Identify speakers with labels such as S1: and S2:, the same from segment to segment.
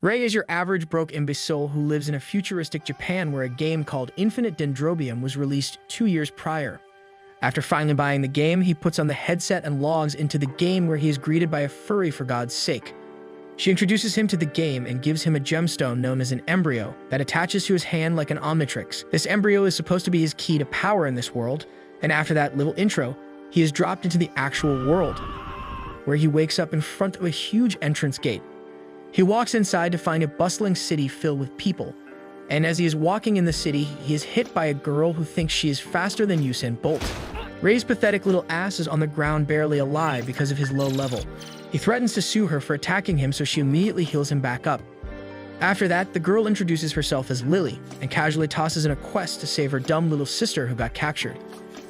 S1: Ray is your average broke imbecile who lives in a futuristic Japan where a game called Infinite Dendrobium was released 2 years prior. After finally buying the game, he puts on the headset and logs into the game where he is greeted by a furry for God's sake. She introduces him to the game and gives him a gemstone known as an embryo that attaches to his hand like an omnitrix. This embryo is supposed to be his key to power in this world, and after that little intro, he is dropped into the actual world, where he wakes up in front of a huge entrance gate. He walks inside to find a bustling city filled with people, and as he is walking in the city, he is hit by a girl who thinks she is faster than Usain Bolt. Ray's pathetic little ass is on the ground barely alive because of his low level. He threatens to sue her for attacking him, so she immediately heals him back up. After that, the girl introduces herself as Lily and casually tosses in a quest to save her dumb little sister who got captured.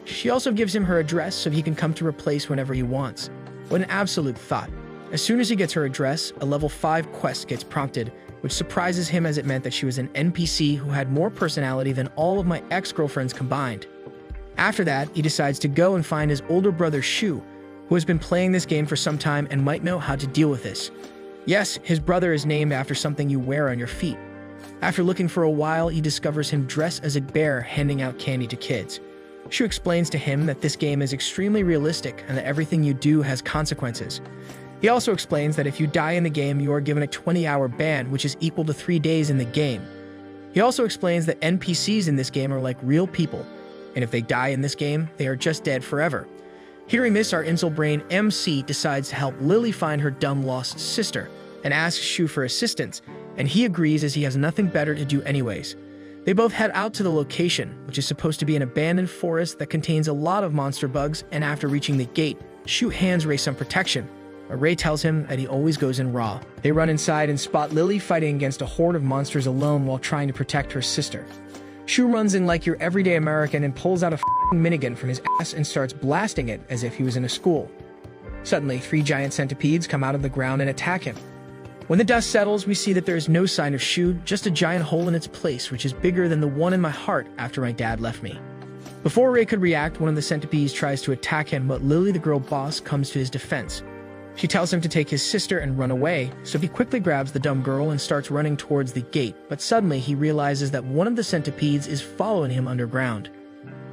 S1: She also gives him her address so he can come to her place whenever he wants. What an absolute thought. As soon as he gets her address, a level 5 quest gets prompted, which surprises him as it meant that she was an NPC who had more personality than all of my ex-girlfriends combined. After that, he decides to go and find his older brother Shu, who has been playing this game for some time and might know how to deal with this. Yes, his brother is named after something you wear on your feet. After looking for a while, he discovers him dressed as a bear handing out candy to kids. Shu explains to him that this game is extremely realistic and that everything you do has consequences. He also explains that if you die in the game, you are given a 20-hour ban, which is equal to 3 days in the game. He also explains that NPCs in this game are like real people, and if they die in this game, they are just dead forever. Hearing this, our incel brain MC decides to help Lily find her dumb lost sister and asks Shu for assistance, and he agrees as he has nothing better to do anyways. They both head out to the location, which is supposed to be an abandoned forest that contains a lot of monster bugs, and after reaching the gate, Shu hands Ray some protection. But Ray tells him that he always goes in raw. They run inside and spot Lily fighting against a horde of monsters alone while trying to protect her sister. Shu runs in like your everyday American and pulls out a minigun from his ass and starts blasting it as if he was in a school. Suddenly, 3 giant centipedes come out of the ground and attack him. When the dust settles, we see that there is no sign of Shu, just a giant hole in its place, which is bigger than the one in my heart after my dad left me. Before Ray could react, one of the centipedes tries to attack him, but Lily, the girl boss, comes to his defense. She tells him to take his sister and run away, so he quickly grabs the dumb girl and starts running towards the gate, but suddenly he realizes that one of the centipedes is following him underground.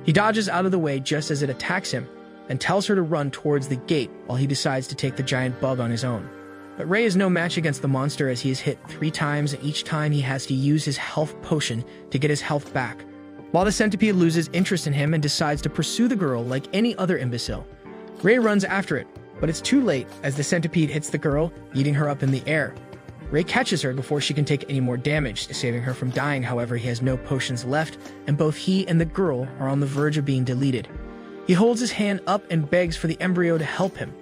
S1: He dodges out of the way just as it attacks him, and tells her to run towards the gate while he decides to take the giant bug on his own. But Ray is no match against the monster as he is hit 3 times, and each time he has to use his health potion to get his health back, while the centipede loses interest in him and decides to pursue the girl like any other imbecile. Ray runs after it, but it's too late as the centipede hits the girl, eating her up in the air. Ray catches her before she can take any more damage, saving her from dying. However, he has no potions left, and both he and the girl are on the verge of being deleted. He holds his hand up and begs for the embryo to help him.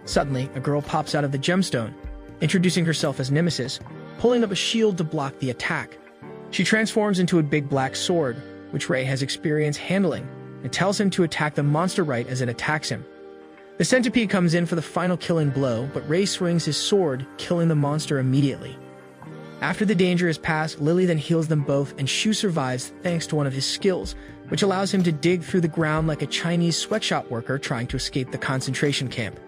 S1: Suddenly, a girl pops out of the gemstone, introducing herself as Nemesis, pulling up a shield to block the attack. She transforms into a big black sword, which Ray has experience handling, and tells him to attack the monster right as it attacks him. The centipede comes in for the final killing blow, but Ray swings his sword, killing the monster immediately. After the danger is past, Lily then heals them both, and Shu survives thanks to one of his skills, which allows him to dig through the ground like a Chinese sweatshop worker trying to escape the concentration camp.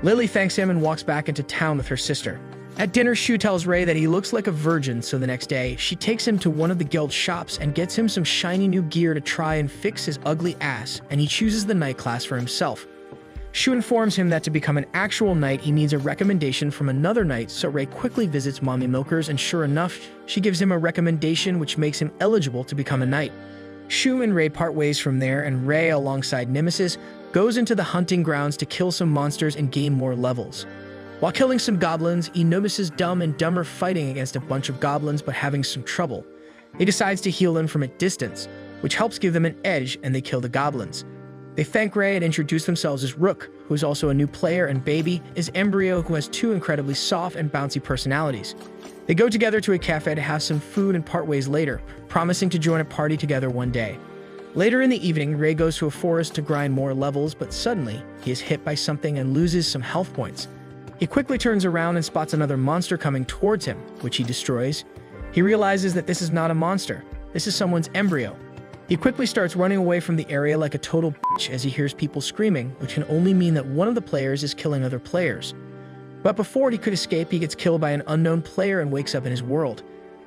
S1: Lily thanks him and walks back into town with her sister. At dinner, Shu tells Ray that he looks like a virgin, so the next day, she takes him to one of the guild shops and gets him some shiny new gear to try and fix his ugly ass, and he chooses the knight class for himself. Shu informs him that to become an actual knight, he needs a recommendation from another knight, so Ray quickly visits Mommy Milkers, and sure enough, she gives him a recommendation which makes him eligible to become a knight. Shu and Ray part ways from there, and Ray, alongside Nemesis, goes into the hunting grounds to kill some monsters and gain more levels. While killing some goblins, he notices Dumb and Dumber fighting against a bunch of goblins but having some trouble. He decides to heal them from a distance, which helps give them an edge, and they kill the goblins. They thank Ray and introduce themselves as Rook, who is also a new player, and Baby is Embryo, who has 2 incredibly soft and bouncy personalities. They go together to a cafe to have some food and part ways later, promising to join a party together one day. Later in the evening, Ray goes to a forest to grind more levels, but suddenly, he is hit by something and loses some health points. He quickly turns around and spots another monster coming towards him, which he destroys. He realizes that this is not a monster, this is someone's embryo. He quickly starts running away from the area like a total bitch as he hears people screaming, which can only mean that one of the players is killing other players. But before he could escape, he gets killed by an unknown player and wakes up in his world.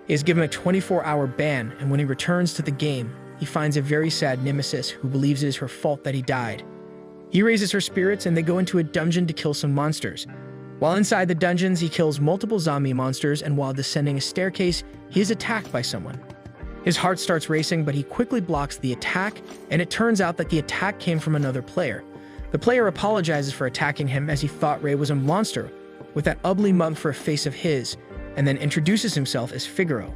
S1: He is given a 24-hour ban, and when he returns to the game, he finds a very sad Nemesis who believes it is her fault that he died. He raises her spirits and they go into a dungeon to kill some monsters. While inside the dungeons, he kills multiple zombie monsters, and while descending a staircase, he is attacked by someone. His heart starts racing, but he quickly blocks the attack, and it turns out that the attack came from another player. The player apologizes for attacking him as he thought Ray was a monster, with that ugly mug for a face of his, and then introduces himself as Figaro.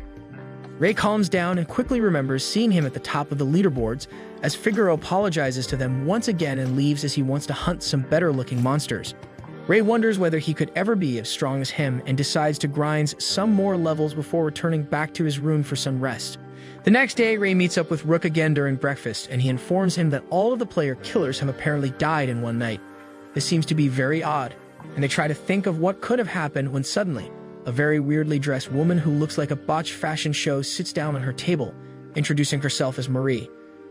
S1: Ray calms down and quickly remembers seeing him at the top of the leaderboards as Figaro apologizes to them once again and leaves as he wants to hunt some better-looking monsters. Ray wonders whether he could ever be as strong as him and decides to grind some more levels before returning back to his room for some rest. The next day, Ray meets up with Rook again during breakfast, and he informs him that all of the player killers have apparently died in one night. This seems to be very odd, and they try to think of what could have happened when suddenly, a very weirdly dressed woman who looks like a botched fashion show sits down on her table, introducing herself as Marie.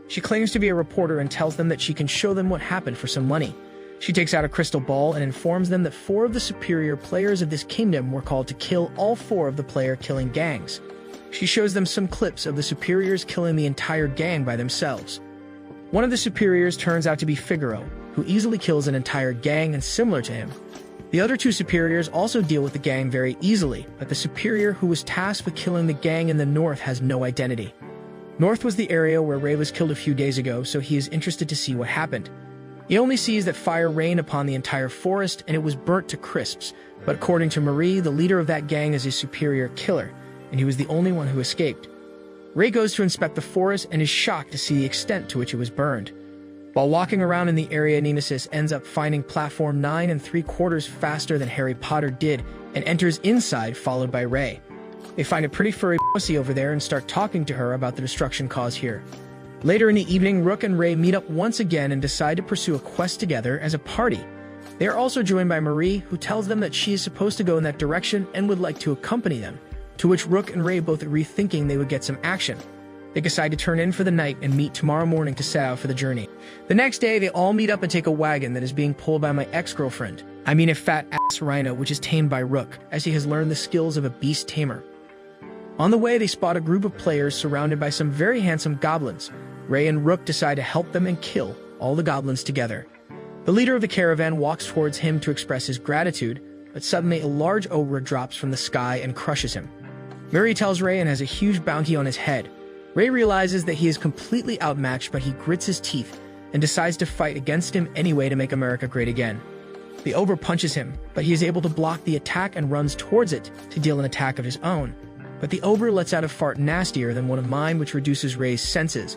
S1: She claims to be a reporter and tells them that she can show them what happened for some money. She takes out a crystal ball and informs them that 4 of the superior players of this kingdom were called to kill all 4 of the player-killing gangs. She shows them some clips of the superiors killing the entire gang by themselves. One of the superiors turns out to be Figaro, who easily kills an entire gang and similar to him. The other 2 superiors also deal with the gang very easily, but the superior who was tasked with killing the gang in the north has no identity. North was the area where Ray was killed a few days ago, so he is interested to see what happened. He only sees that fire rained upon the entire forest and it was burnt to crisps, but according to Marie, the leader of that gang is a superior killer, and he was the only one who escaped. Ray goes to inspect the forest and is shocked to see the extent to which it was burned. While walking around in the area, Nemesis ends up finding platform 9 3/4 faster than Harry Potter did and enters inside, followed by Ray. They find a pretty furry pussy over there and start talking to her about the destruction caused here. Later in the evening, Rook and Ray meet up once again and decide to pursue a quest together as a party. They are also joined by Marie, who tells them that she is supposed to go in that direction and would like to accompany them, to which Rook and Ray both agree, thinking they would get some action. They decide to turn in for the night and meet tomorrow morning to set out for the journey. The next day, they all meet up and take a wagon that is being pulled by my ex-girlfriend. I mean a fat-ass rhino, which is tamed by Rook, as he has learned the skills of a beast tamer. On the way, they spot a group of players surrounded by some very handsome goblins. Ray and Rook decide to help them and kill all the goblins together. The leader of the caravan walks towards him to express his gratitude, but suddenly a large ogre drops from the sky and crushes him. Mary tells Ray and has a huge bounty on his head. Ray realizes that he is completely outmatched, but he grits his teeth and decides to fight against him anyway to make America great again. The ogre punches him, but he is able to block the attack and runs towards it to deal an attack of his own. But the ogre lets out a fart nastier than one of mine, which reduces Ray's senses,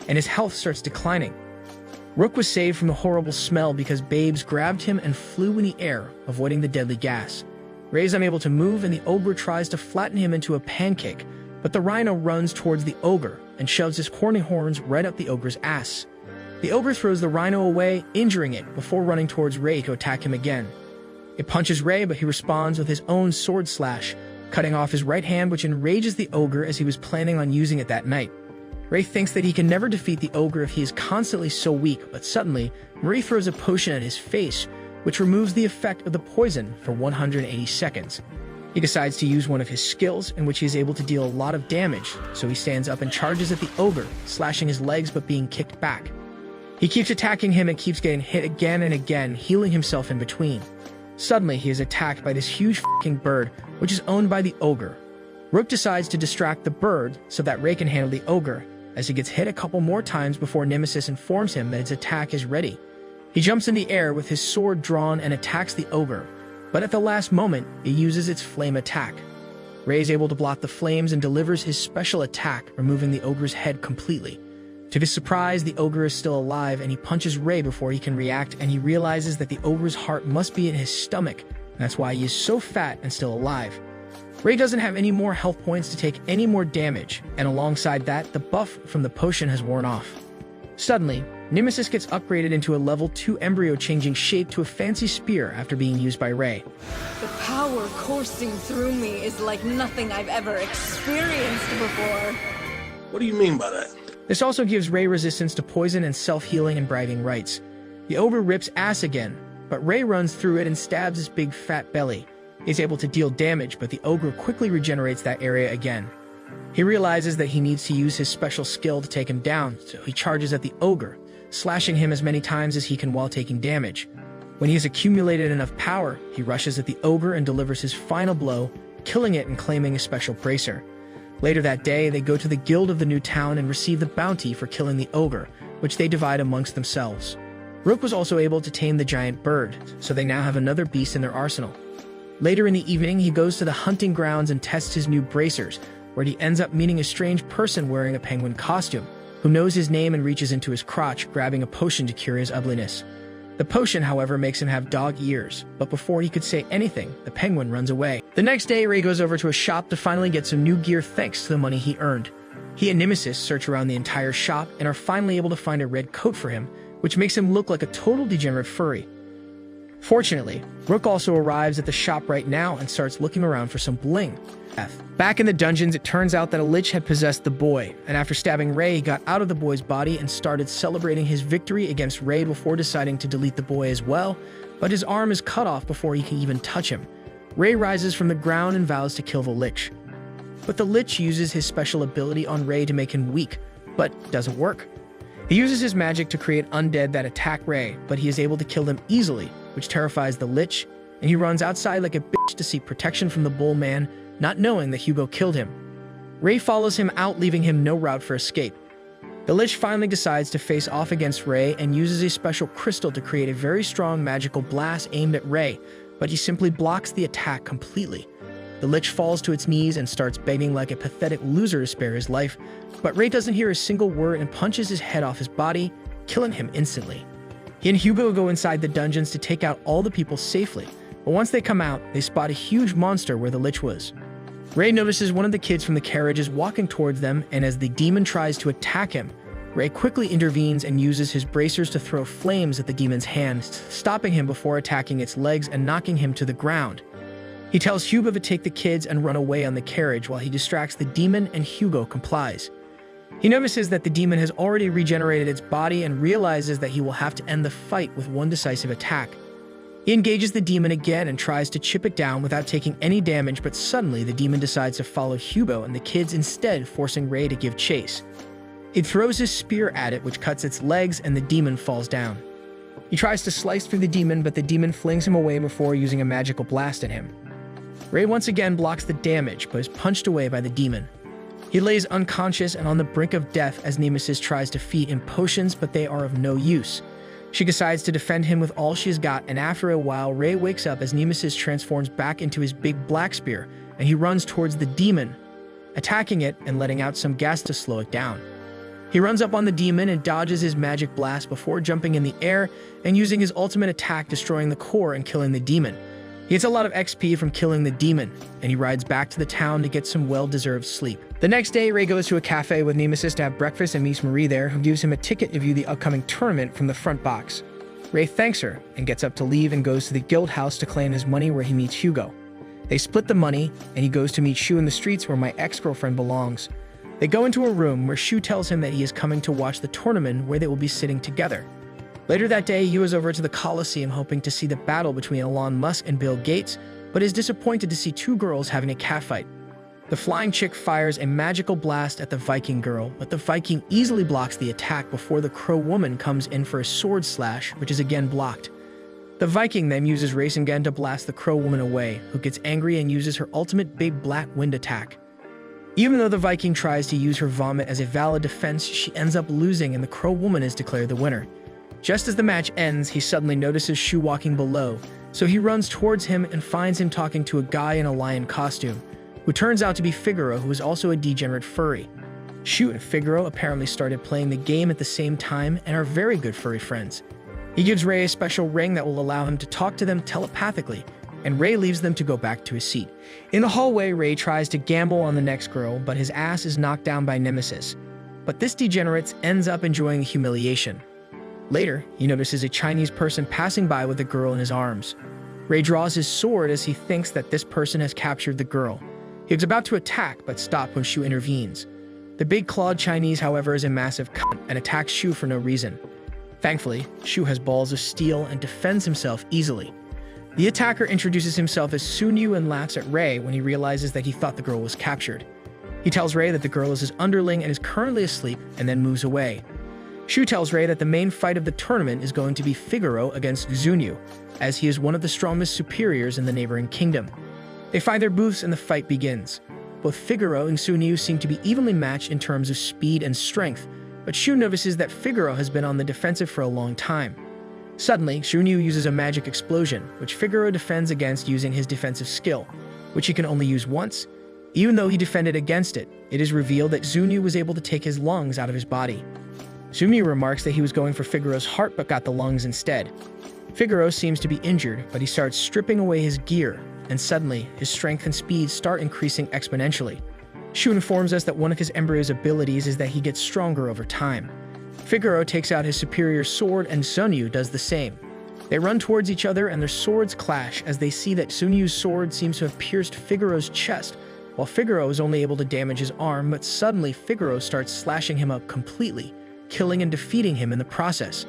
S1: and his health starts declining. Rook was saved from the horrible smell because Babes grabbed him and flew in the air, avoiding the deadly gas. Ray is unable to move, and the ogre tries to flatten him into a pancake, but the rhino runs towards the ogre and shoves his horny horns right up the ogre's ass. The ogre throws the rhino away, injuring it, before running towards Ray to attack him again. It punches Ray, but he responds with his own sword slash, cutting off his right hand, which enrages the ogre as he was planning on using it that night. Ray thinks that he can never defeat the ogre if he is constantly so weak, but suddenly, Marie throws a potion at his face, which removes the effect of the poison for 180 seconds. He decides to use one of his skills, in which he is able to deal a lot of damage, so he stands up and charges at the ogre, slashing his legs but being kicked back. He keeps attacking him and keeps getting hit again and again, healing himself in between. Suddenly, he is attacked by this huge f***ing bird, which is owned by the ogre. Rook decides to distract the bird so that Ray can handle the ogre, as he gets hit a couple more times before Nemesis informs him that his attack is ready. He jumps in the air with his sword drawn and attacks the ogre, but at the last moment, it uses its flame attack. Ray is able to block the flames and delivers his special attack, removing the ogre's head completely. To his surprise, the ogre is still alive, and he punches Ray before he can react, and he realizes that the ogre's heart must be in his stomach, and that's why he is so fat and still alive. Ray doesn't have any more health points to take any more damage, and alongside that, the buff from the potion has worn off. Suddenly, Nemesis gets upgraded into a level 2 embryo, changing shape to a fancy spear after being used by Ray.
S2: The power coursing through me is like nothing I've ever experienced before.
S3: What do you mean by that?
S1: This also gives Ray resistance to poison and self-healing and bragging rights. The ogre rips ass again, but Ray runs through it and stabs his big fat belly. He's able to deal damage, but the ogre quickly regenerates that area again. He realizes that he needs to use his special skill to take him down, so he charges at the ogre, slashing him as many times as he can while taking damage. When he has accumulated enough power, he rushes at the ogre and delivers his final blow, killing it and claiming a special bracer. Later that day, they go to the guild of the new town and receive the bounty for killing the ogre, which they divide amongst themselves. Rook was also able to tame the giant bird, so they now have another beast in their arsenal. Later in the evening, he goes to the hunting grounds and tests his new bracers, where he ends up meeting a strange person wearing a penguin costume, who knows his name and reaches into his crotch, grabbing a potion to cure his ugliness. The potion, however, makes him have dog ears, but before he could say anything, the penguin runs away. The next day, Ray goes over to a shop to finally get some new gear thanks to the money he earned. He and Nemesis search around the entire shop and are finally able to find a red coat for him, which makes him look like a total degenerate furry. Fortunately, Rook also arrives at the shop right now and starts looking around for some bling. Back in the dungeons, it turns out that a lich had possessed the boy, and after stabbing Ray, he got out of the boy's body and started celebrating his victory against Ray before deciding to delete the boy as well, but his arm is cut off before he can even touch him. Ray rises from the ground and vows to kill the lich. But the lich uses his special ability on Ray to make him weak, but doesn't work. He uses his magic to create undead that attack Ray, but he is able to kill them easily, which terrifies the lich, and he runs outside like a bitch to seek protection from the bull man, not knowing that Hugo killed him. Ray follows him out, leaving him no route for escape. The lich finally decides to face off against Ray and uses a special crystal to create a very strong magical blast aimed at Ray, but he simply blocks the attack completely. The lich falls to its knees and starts begging like a pathetic loser to spare his life, but Ray doesn't hear a single word and punches his head off his body, killing him instantly. He and Hugo go inside the dungeons to take out all the people safely, but once they come out, they spot a huge monster where the lich was. Ray notices one of the kids from the carriage is walking towards them, and as the demon tries to attack him, Ray quickly intervenes and uses his bracers to throw flames at the demon's hands, stopping him before attacking its legs and knocking him to the ground. He tells Hugo to take the kids and run away on the carriage while he distracts the demon, and Hugo complies. He notices that the demon has already regenerated its body and realizes that he will have to end the fight with one decisive attack. He engages the demon again and tries to chip it down without taking any damage, but suddenly the demon decides to follow Hugo and the kids instead, forcing Ray to give chase. He throws his spear at it, which cuts its legs, and the demon falls down. He tries to slice through the demon, but the demon flings him away before using a magical blast at him. Ray once again blocks the damage, but is punched away by the demon. He lays unconscious and on the brink of death as Nemesis tries to feed him potions, but they are of no use. She decides to defend him with all she's got, and after a while, Ray wakes up as Nemesis transforms back into his big black spear, and he runs towards the demon, attacking it and letting out some gas to slow it down. He runs up on the demon and dodges his magic blast before jumping in the air and using his ultimate attack, destroying the core and killing the demon. He gets a lot of XP from killing the demon, and he rides back to the town to get some well-deserved sleep. The next day, Ray goes to a cafe with Nemesis to have breakfast and meets Marie there, who gives him a ticket to view the upcoming tournament from the front box. Ray thanks her and gets up to leave and goes to the guild house to claim his money, where he meets Hugo. They split the money, and he goes to meet Shu in the streets where my ex-girlfriend belongs. They go into a room where Shu tells him that he is coming to watch the tournament where they will be sitting together. Later that day, he was over to the Coliseum hoping to see the battle between Elon Musk and Bill Gates, but is disappointed to see two girls having a catfight. The flying chick fires a magical blast at the Viking girl, but the Viking easily blocks the attack before the crow woman comes in for a sword slash, which is again blocked. The Viking then uses Rasengan to blast the crow woman away, who gets angry and uses her ultimate big black wind attack. Even though the Viking tries to use her vomit as a valid defense, she ends up losing and the crow woman is declared the winner. Just as the match ends, he suddenly notices Shu walking below, so he runs towards him and finds him talking to a guy in a lion costume, who turns out to be Figaro, who is also a degenerate furry. Shu and Figaro apparently started playing the game at the same time and are very good furry friends. He gives Ray a special ring that will allow him to talk to them telepathically, and Ray leaves them to go back to his seat. In the hallway, Ray tries to gamble on the next girl, but his ass is knocked down by Nemesis. But this degenerate ends up enjoying the humiliation. Later, he notices a Chinese person passing by with a girl in his arms. Ray draws his sword as he thinks that this person has captured the girl. He was about to attack, but stopped when Shu intervenes. The big clawed Chinese, however, is a massive cunt and attacks Shu for no reason. Thankfully, Shu has balls of steel and defends himself easily. The attacker introduces himself as Sunyu and laughs at Rei when he realizes that he thought the girl was captured. He tells Rei that the girl is his underling and is currently asleep, and then moves away. Shu tells Rei that the main fight of the tournament is going to be Figaro against Zunyu, as he is one of the strongest superiors in the neighboring kingdom. They find their booths and the fight begins. Both Figaro and Zunyu seem to be evenly matched in terms of speed and strength, but Shu notices that Figaro has been on the defensive for a long time. Suddenly, Zunyu uses a magic explosion, which Figaro defends against using his defensive skill, which he can only use once. Even though he defended against it, it is revealed that Zunyu was able to take his lungs out of his body. Zunyu remarks that he was going for Figaro's heart but got the lungs instead. Figaro seems to be injured, but he starts stripping away his gear, and suddenly, his strength and speed start increasing exponentially. Shu informs us that one of his embryo's abilities is that he gets stronger over time. Figaro takes out his superior sword and Zunyu does the same. They run towards each other and their swords clash as they see that Zunyu's sword seems to have pierced Figaro's chest, while Figaro is only able to damage his arm, but suddenly Figaro starts slashing him up completely, killing and defeating him in the process.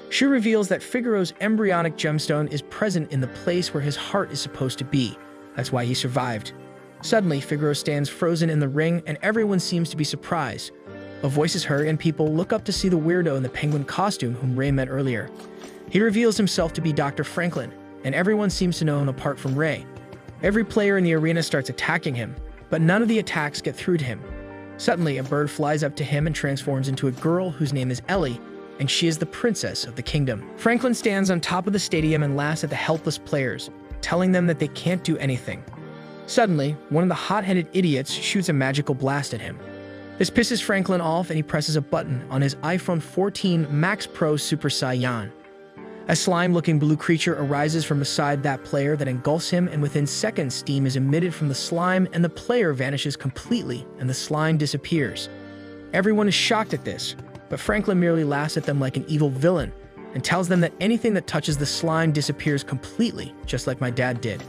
S1: Shu reveals that Figaro's embryonic gemstone is present in the place where his heart is supposed to be. That's why he survived. Suddenly, Figaro stands frozen in the ring and everyone seems to be surprised. A voice is heard and people look up to see the weirdo in the penguin costume whom Rei met earlier. He reveals himself to be Dr. Franklin, and everyone seems to know him apart from Rei. Every player in the arena starts attacking him, but none of the attacks get through to him. Suddenly, a bird flies up to him and transforms into a girl whose name is Ellie, and she is the princess of the kingdom. Franklin stands on top of the stadium and laughs at the helpless players, telling them that they can't do anything. Suddenly, one of the hot-headed idiots shoots a magical blast at him. This pisses Franklin off and he presses a button on his iPhone 14 Max Pro Super Saiyan. A slime-looking blue creature arises from beside that player that engulfs him, and within seconds steam is emitted from the slime and the player vanishes completely and the slime disappears. Everyone is shocked at this, but Franklin merely laughs at them like an evil villain and tells them that anything that touches the slime disappears completely, just like my dad did.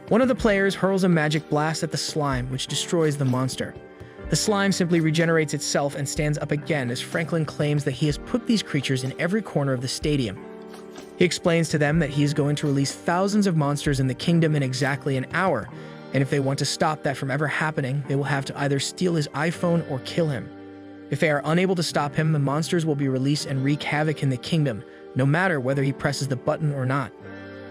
S1: One of the players hurls a magic blast at the slime, which destroys the monster. The slime simply regenerates itself and stands up again as Franklin claims that he has put these creatures in every corner of the stadium. He explains to them that he is going to release thousands of monsters in the kingdom in exactly an hour, and if they want to stop that from ever happening, they will have to either steal his iPhone or kill him. If they are unable to stop him, the monsters will be released and wreak havoc in the kingdom, no matter whether he presses the button or not.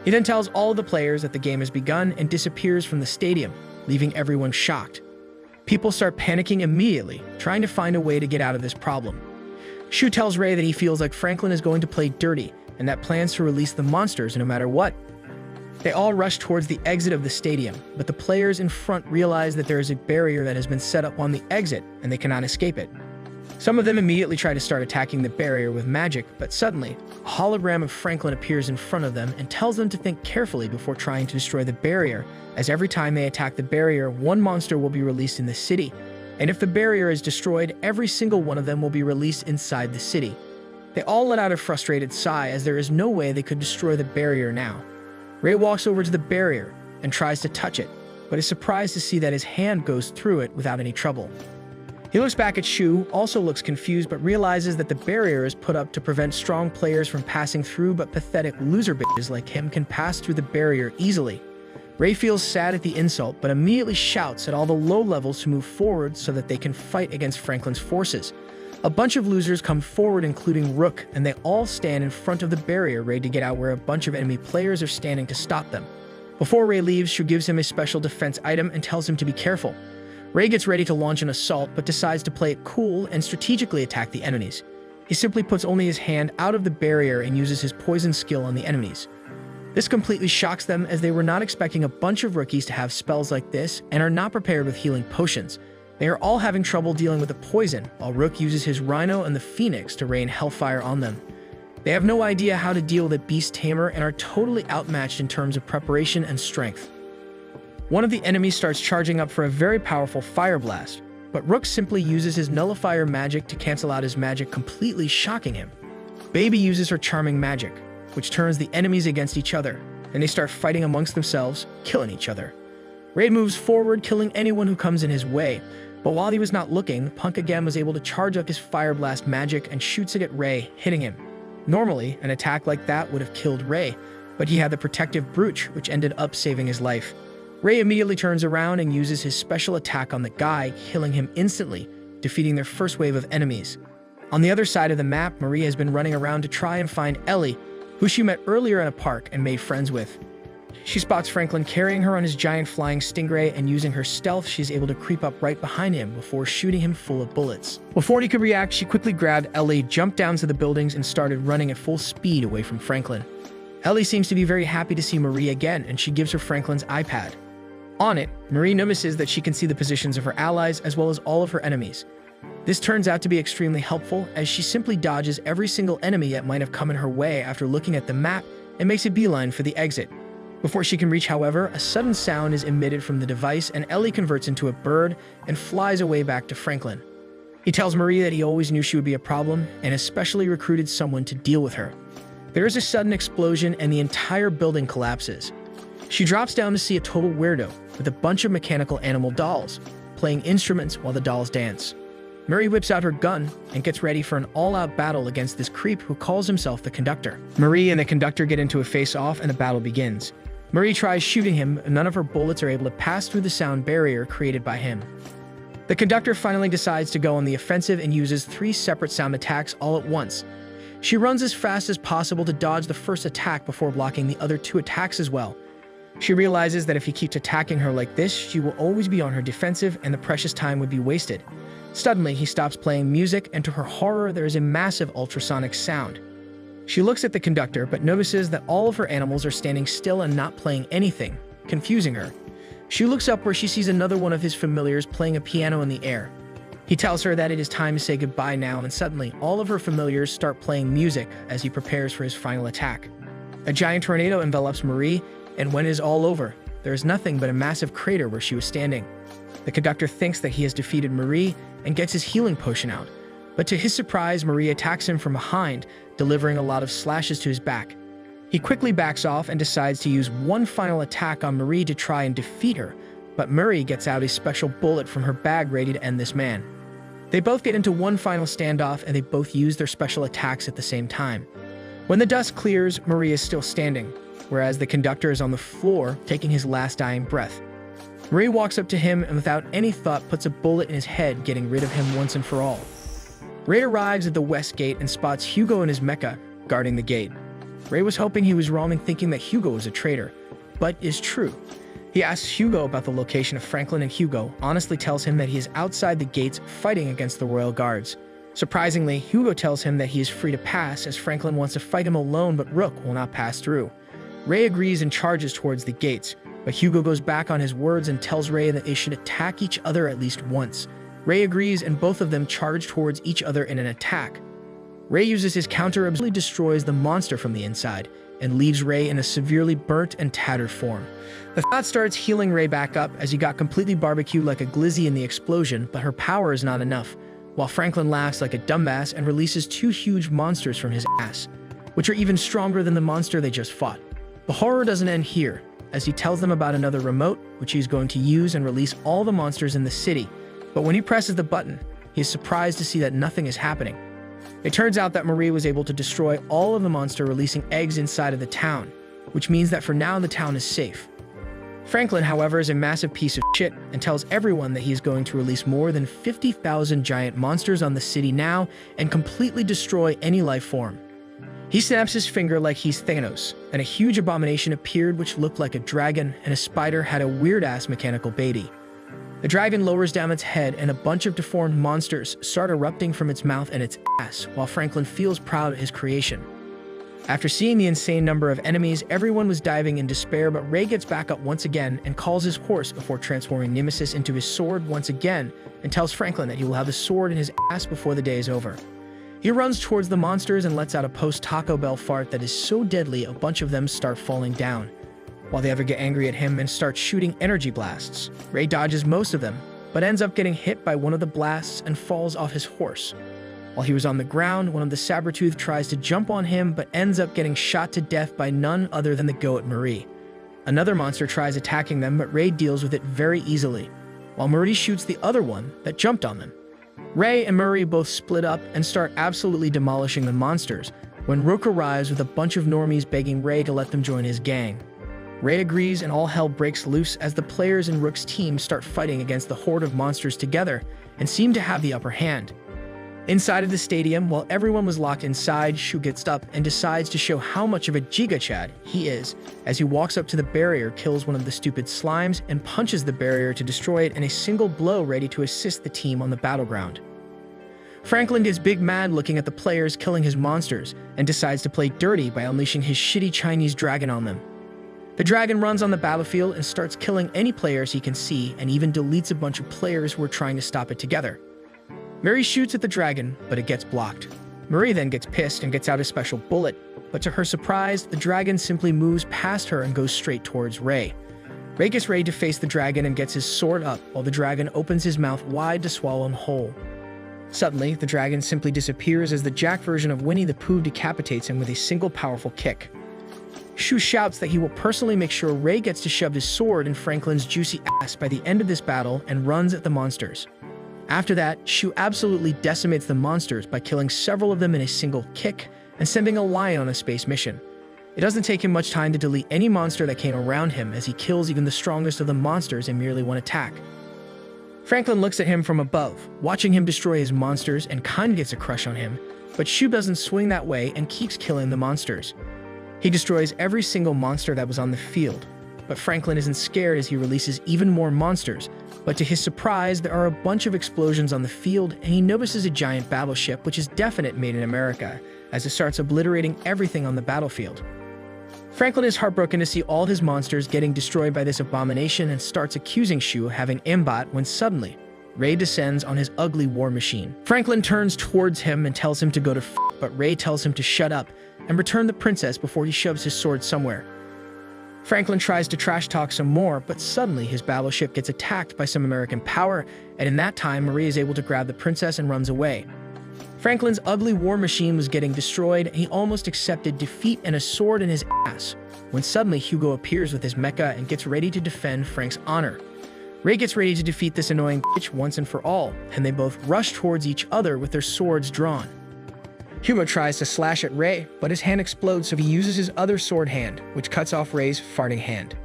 S1: He then tells all of the players that the game has begun and disappears from the stadium, leaving everyone shocked. People start panicking immediately, trying to find a way to get out of this problem. Shu tells Rei that he feels like Franklin is going to play dirty and that plans to release the monsters no matter what. They all rush towards the exit of the stadium, but the players in front realize that there is a barrier that has been set up on the exit and they cannot escape it. Some of them immediately try to start attacking the barrier with magic, but suddenly, a hologram of Franklin appears in front of them and tells them to think carefully before trying to destroy the barrier, as every time they attack the barrier, one monster will be released in the city, and if the barrier is destroyed, every single one of them will be released inside the city. They all let out a frustrated sigh as there is no way they could destroy the barrier now. Rei walks over to the barrier and tries to touch it, but is surprised to see that his hand goes through it without any trouble. He looks back at Shu, also looks confused, but realizes that the barrier is put up to prevent strong players from passing through, but pathetic loser bitches like him can pass through the barrier easily. Rei feels sad at the insult, but immediately shouts at all the low levels to move forward so that they can fight against Franklin's forces. A bunch of losers come forward, including Rook, and they all stand in front of the barrier, ready to get out where a bunch of enemy players are standing to stop them. Before Rei leaves, Shu gives him a special defense item and tells him to be careful. Rei gets ready to launch an assault, but decides to play it cool and strategically attack the enemies. He simply puts only his hand out of the barrier and uses his poison skill on the enemies. This completely shocks them, as they were not expecting a bunch of rookies to have spells like this and are not prepared with healing potions. They are all having trouble dealing with the poison, while Rook uses his Rhino and the Phoenix to rain hellfire on them. They have no idea how to deal with a beast tamer and are totally outmatched in terms of preparation and strength. One of the enemies starts charging up for a very powerful fire blast, but Rook simply uses his nullifier magic to cancel out his magic, completely shocking him. Baby uses her charming magic, which turns the enemies against each other, and they start fighting amongst themselves, killing each other. Rei moves forward, killing anyone who comes in his way, but while he was not looking, Punk again was able to charge up his fire blast magic and shoots it at Rei, hitting him. Normally, an attack like that would have killed Rei, but he had the protective brooch, which ended up saving his life. Ray immediately turns around and uses his special attack on the guy, killing him instantly, defeating their first wave of enemies. On the other side of the map, Marie has been running around to try and find Ellie, who she met earlier in a park and made friends with. She spots Franklin carrying her on his giant flying stingray, and using her stealth, she's able to creep up right behind him before shooting him full of bullets. Before he could react, she quickly grabbed Ellie, jumped down to the buildings, and started running at full speed away from Franklin. Ellie seems to be very happy to see Marie again, and she gives her Franklin's iPad. On it, Marie notices that she can see the positions of her allies as well as all of her enemies. This turns out to be extremely helpful, as she simply dodges every single enemy that might have come in her way after looking at the map and makes a beeline for the exit. Before she can reach, however, a sudden sound is emitted from the device, and Ellie converts into a bird and flies away back to Franklin. He tells Marie that he always knew she would be a problem and especially recruited someone to deal with her. There is a sudden explosion and the entire building collapses. She drops down to see a total weirdo with a bunch of mechanical animal dolls, playing instruments while the dolls dance. Marie whips out her gun and gets ready for an all-out battle against this creep who calls himself the Conductor. Marie and the Conductor get into a face-off and the battle begins. Marie tries shooting him, and none of her bullets are able to pass through the sound barrier created by him. The Conductor finally decides to go on the offensive and uses 3 separate sound attacks all at once. She runs as fast as possible to dodge the first attack before blocking the other 2 attacks as well. She realizes that if he keeps attacking her like this, she will always be on her defensive and the precious time would be wasted. Suddenly, he stops playing music, and to her horror, there is a massive ultrasonic sound. She looks at the Conductor, but notices that all of her animals are standing still and not playing anything, confusing her. She looks up where she sees another one of his familiars playing a piano in the air. He tells her that it is time to say goodbye now, and suddenly, all of her familiars start playing music as he prepares for his final attack. A giant tornado envelops Marie, and when it is all over, there is nothing but a massive crater where she was standing. The Conductor thinks that he has defeated Marie and gets his healing potion out, but to his surprise, Marie attacks him from behind, delivering a lot of slashes to his back. He quickly backs off and decides to use one final attack on Marie to try and defeat her, but Marie gets out a special bullet from her bag ready to end this man. They both get into one final standoff, and they both use their special attacks at the same time. When the dust clears, Marie is still standing, whereas the Conductor is on the floor taking his last dying breath. Marie walks up to him and without any thought puts a bullet in his head, getting rid of him once and for all. Ray arrives at the west gate and spots Hugo and his mecha guarding the gate. Ray was hoping he was wrong in thinking that Hugo was a traitor, but is true. He asks Hugo about the location of Franklin, and Hugo honestly tells him that he is outside the gates fighting against the royal guards. Surprisingly, Hugo tells him that he is free to pass as Franklin wants to fight him alone, but Rook will not pass through. Ray agrees and charges towards the gates, but Hugo goes back on his words and tells Ray that they should attack each other at least once. Ray agrees, and both of them charge towards each other in an attack. Ray uses his counter, absolutely destroys the monster from the inside, and leaves Ray in a severely burnt and tattered form. The thought starts healing Ray back up as he got completely barbecued like a glizzy in the explosion, but her power is not enough, while Franklin laughs like a dumbass and releases 2 huge monsters from his ass, which are even stronger than the monster they just fought. The horror doesn't end here, as he tells them about another remote, which he's going to use and release all the monsters in the city. But when he presses the button, he is surprised to see that nothing is happening. It turns out that Marie was able to destroy all of the monster, releasing eggs inside of the town, which means that for now the town is safe. Franklin, however, is a massive piece of shit and tells everyone that he is going to release more than 50,000 giant monsters on the city now and completely destroy any life form. He snaps his finger like he's Thanos, and a huge abomination appeared which looked like a dragon, and a spider had a weird-ass mechanical baby. The dragon lowers down its head, and a bunch of deformed monsters start erupting from its mouth and its ass, while Franklin feels proud of his creation. After seeing the insane number of enemies, everyone was diving in despair, but Ray gets back up once again and calls his horse before transforming Nemesis into his sword once again, and tells Franklin that he will have the sword in his ass before the day is over. He runs towards the monsters and lets out a post-Taco Bell fart that is so deadly a bunch of them start falling down, while the other get angry at him and start shooting energy blasts. Ray dodges most of them, but ends up getting hit by one of the blasts and falls off his horse. While he was on the ground, one of the Sabertooth tries to jump on him, but ends up getting shot to death by none other than the goat Marie. Another monster tries attacking them, but Ray deals with it very easily, while Marie shoots the other one that jumped on them. Ray and Murray both split up and start absolutely demolishing the monsters, when Rook arrives with a bunch of normies begging Ray to let them join his gang. Ray agrees and all hell breaks loose as the players in Rook's team start fighting against the horde of monsters together and seem to have the upper hand. Inside of the stadium, while everyone was locked inside, Shu gets up and decides to show how much of a Giga-Chad he is as he walks up to the barrier, kills one of the stupid slimes, and punches the barrier to destroy it in a single blow, ready to assist the team on the battleground. Franklin gets big mad looking at the players killing his monsters and decides to play dirty by unleashing his shitty Chinese dragon on them. The dragon runs on the battlefield and starts killing any players he can see, and even deletes a bunch of players who are trying to stop it together. Mary shoots at the dragon, but it gets blocked. Marie then gets pissed and gets out a special bullet, but to her surprise, the dragon simply moves past her and goes straight towards Ray. Ray gets ready to face the dragon and gets his sword up, while the dragon opens his mouth wide to swallow him whole. Suddenly, the dragon simply disappears as the Jack version of Winnie the Pooh decapitates him with a single powerful kick. Shu shouts that he will personally make sure Ray gets to shove his sword in Franklin's juicy ass by the end of this battle and runs at the monsters. After that, Shu absolutely decimates the monsters by killing several of them in a single kick and sending a lion on a space mission. It doesn't take him much time to delete any monster that came around him, as he kills even the strongest of the monsters in merely one attack. Franklin looks at him from above, watching him destroy his monsters, and kinda gets a crush on him, but Shu doesn't swing that way and keeps killing the monsters. He destroys every single monster that was on the field, but Franklin isn't scared as he releases even more monsters, but to his surprise, there are a bunch of explosions on the field, and he notices a giant battleship, which is definite made in America, as it starts obliterating everything on the battlefield. Franklin is heartbroken to see all his monsters getting destroyed by this abomination and starts accusing Shu of having aimbot when suddenly, Ray descends on his ugly war machine. Franklin turns towards him and tells him to go to but Ray tells him to shut up and return the princess before he shoves his sword somewhere. Franklin tries to trash talk some more, but suddenly his battleship gets attacked by some American power, and in that time, Marie is able to grab the princess and runs away. Franklin's ugly war machine was getting destroyed, and he almost accepted defeat and a sword in his ass, when suddenly Hugo appears with his mecha and gets ready to defend Frank's honor. Ray gets ready to defeat this annoying bitch once and for all, and they both rush towards each other with their swords drawn. Hugo tries to slash at Ray, but his hand explodes, so he uses his other sword hand, which cuts off Ray's farting hand.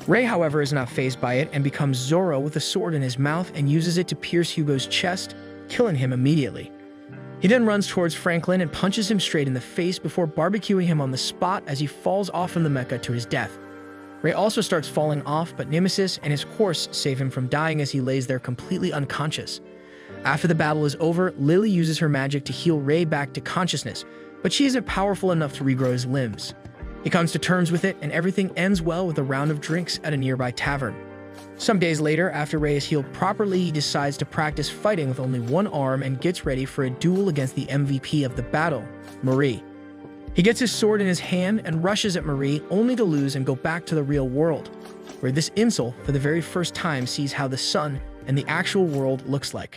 S1: Ray, however, is not fazed by it and becomes Zorro with a sword in his mouth and uses it to pierce Hugo's chest, killing him immediately. He then runs towards Franklin and punches him straight in the face before barbecuing him on the spot as he falls off from the mecha to his death. Ray also starts falling off, but Nemesis and his horse save him from dying as he lays there completely unconscious. After the battle is over, Lily uses her magic to heal Ray back to consciousness, but she isn't powerful enough to regrow his limbs. He comes to terms with it, and everything ends well with a round of drinks at a nearby tavern. Some days later, after Ray is healed properly, he decides to practice fighting with only one arm and gets ready for a duel against the MVP of the battle, Marie. He gets his sword in his hand and rushes at Marie, only to lose and go back to the real world, where this insult for the very first time sees how the sun and the actual world looks like.